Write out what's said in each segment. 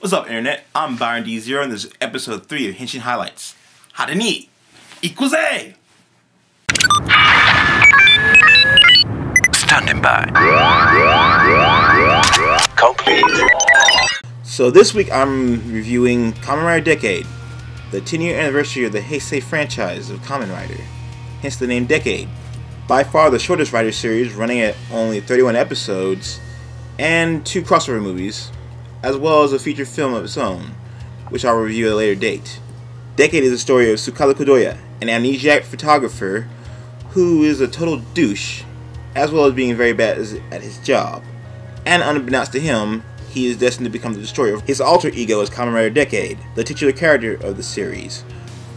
What's up, Internet? I'm Byron D0, and this is episode 3 of Henshin Highlights. Hare ni ikuze! Standing by. Complete. So this week I'm reviewing Kamen Rider Decade, the 10-year anniversary of the Heisei franchise of Kamen Rider, hence the name Decade. By far the shortest Rider series, running at only 31 episodes, and 2 crossover movies, as well as a feature film of its own, which I'll review at a later date. Decade is the story of Tsukasa Kodoya, an amnesiac photographer who is a total douche, as well as being very bad at his job. And unbeknownst to him, he is destined to become the destroyer. His alter ego is Kamen Rider Decade, the titular character of the series,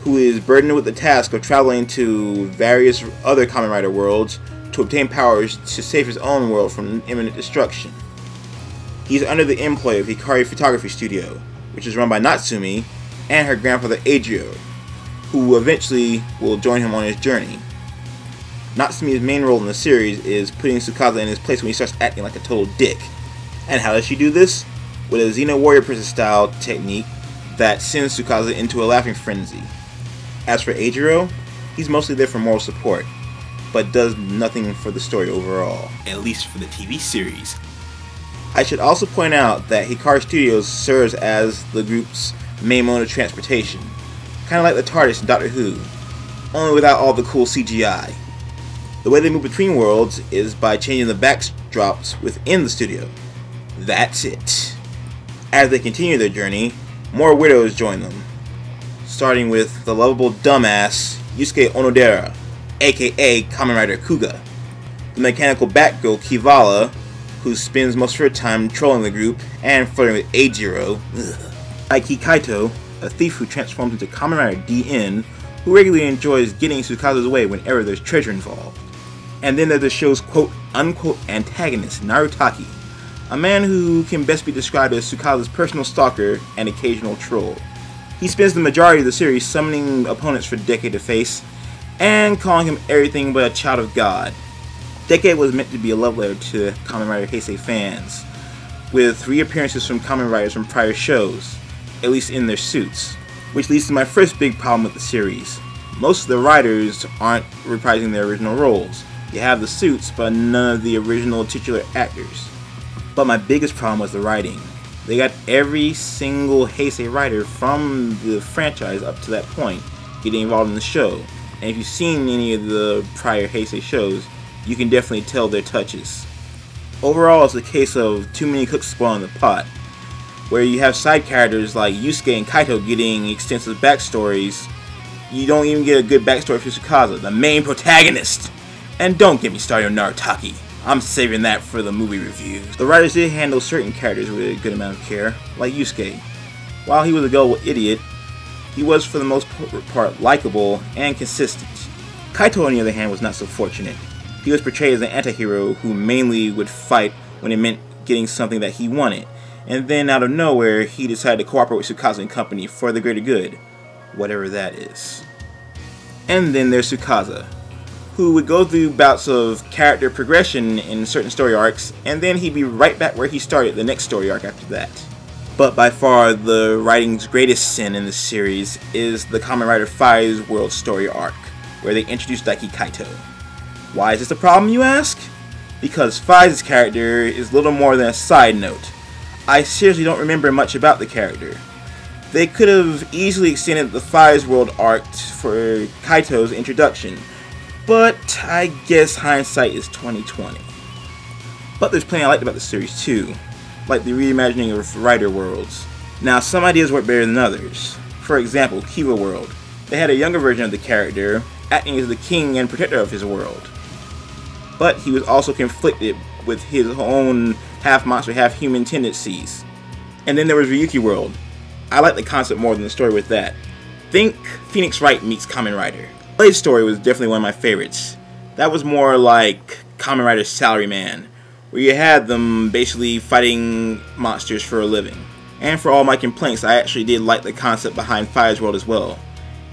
who is burdened with the task of traveling to various other Kamen Rider worlds to obtain powers to save his own world from imminent destruction. He's under the employ of Hikari Photography Studio, which is run by Natsumi and her grandfather Adrio, who eventually will join him on his journey. Natsumi's main role in the series is putting Tsukasa in his place when he starts acting like a total dick. And how does she do this? With a Xena Warrior Princess style technique that sends Tsukasa into a laughing frenzy. As for Adrio, he's mostly there for moral support, but does nothing for the story overall, at least for the TV series. I should also point out that Hikari Studios serves as the group's main mode of transportation, kind of like the TARDIS in Doctor Who, only without all the cool CGI. The way they move between worlds is by changing the backdrops within the studio. That's it. As they continue their journey, more weirdos join them, starting with the lovable dumbass Yusuke Onodera, aka Kamen Rider Kuga, the mechanical Batgirl Kivala, who spends most of her time trolling the group and flirting with Eijiro, Aiki Kaito, a thief who transforms into Kamen Rider DN, who regularly enjoys getting Tsukasa's way whenever there's treasure involved. And then there's the show's quote-unquote antagonist, Narutaki, a man who can best be described as Tsukasa's personal stalker and occasional troll. He spends the majority of the series summoning opponents for Decade to face, and calling him everything but a child of God. Decade was meant to be a love letter to Kamen Rider Heisei fans, with 3 appearances from Kamen Riders from prior shows, at least in their suits, which leads to my first big problem with the series. Most of the riders aren't reprising their original roles. You have the suits, but none of the original titular actors. But my biggest problem was the writing. They got every single Heisei rider from the franchise up to that point getting involved in the show, and if you've seen any of the prior Heisei shows, you can definitely tell their touches. Overall, it's a case of too many cooks spoiling the pot, where you have side characters like Yusuke and Kaito getting extensive backstories. You don't even get a good backstory for Tsukasa, the main protagonist. And don't get me started on Narutaki. I'm saving that for the movie reviews. The writers did handle certain characters with a good amount of care, like Yusuke. While he was a gullible idiot, he was for the most part likable and consistent. Kaito, on the other hand, was not so fortunate. He was portrayed as an anti-hero who mainly would fight when it meant getting something that he wanted, and then out of nowhere he decided to cooperate with Tsukasa and company for the greater good, whatever that is. And then there's Tsukasa, who would go through bouts of character progression in certain story arcs, and then he'd be right back where he started the next story arc after that. But by far the writing's greatest sin in this series is the Kamen Rider 5's World story arc, where they introduced Daiki Kaito. Why is this a problem, you ask? Because Fize's character is little more than a side note. I seriously don't remember much about the character. They could have easily extended the Fize World arc for Kaito's introduction, but I guess hindsight is 20/20. But there's plenty I liked about the series too, like the reimagining of Rider worlds. Now, some ideas work better than others. For example, Kiva World. They had a younger version of the character, acting as the king and protector of his world. But he was also conflicted with his own half-monster, half-human tendencies. And then there was Ryuki World. I like the concept more than the story with that. Think Phoenix Wright meets Kamen Rider. Blade's story was definitely one of my favorites. That was more like Kamen Rider's Salaryman, where you had them basically fighting monsters for a living. And for all my complaints, I actually did like the concept behind Fire's World as well.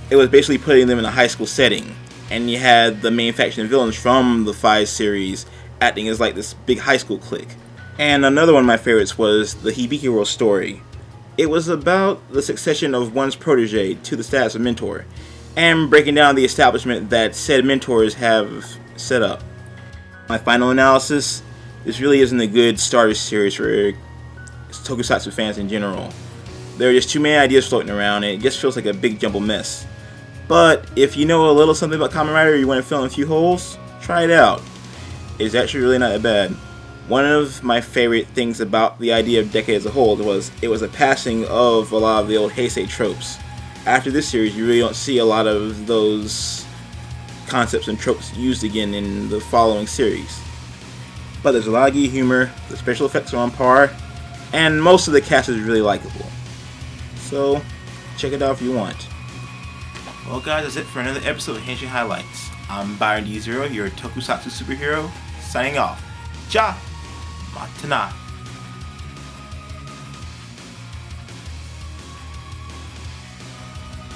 It was basically putting them in a high school setting, and you had the main faction villains from the 5 series acting as like this big high school clique. And another one of my favorites was the Hibiki World story, It was about the succession of one's protege to the status of mentor, and breaking down the establishment that said mentors have set up. My final analysis, this really isn't a good starter series for tokusatsu fans in general. There are just too many ideas floating around, and it just feels like a big jumbled mess. But if you know a little something about Kamen Rider or you want to fill in a few holes, try it out. It's actually really not that bad. One of my favorite things about the idea of Decade as a whole was it was a passing of a lot of the old Heisei tropes. After this series, you really don't see a lot of those concepts and tropes used again in the following series. But there's a lot of geek humor, the special effects are on par, and most of the cast is really likable. So, check it out if you want. Well guys, that's it for another episode of Henshin Highlights. I'm Byron D0, your tokusatsu superhero, signing off. Ja! Matana!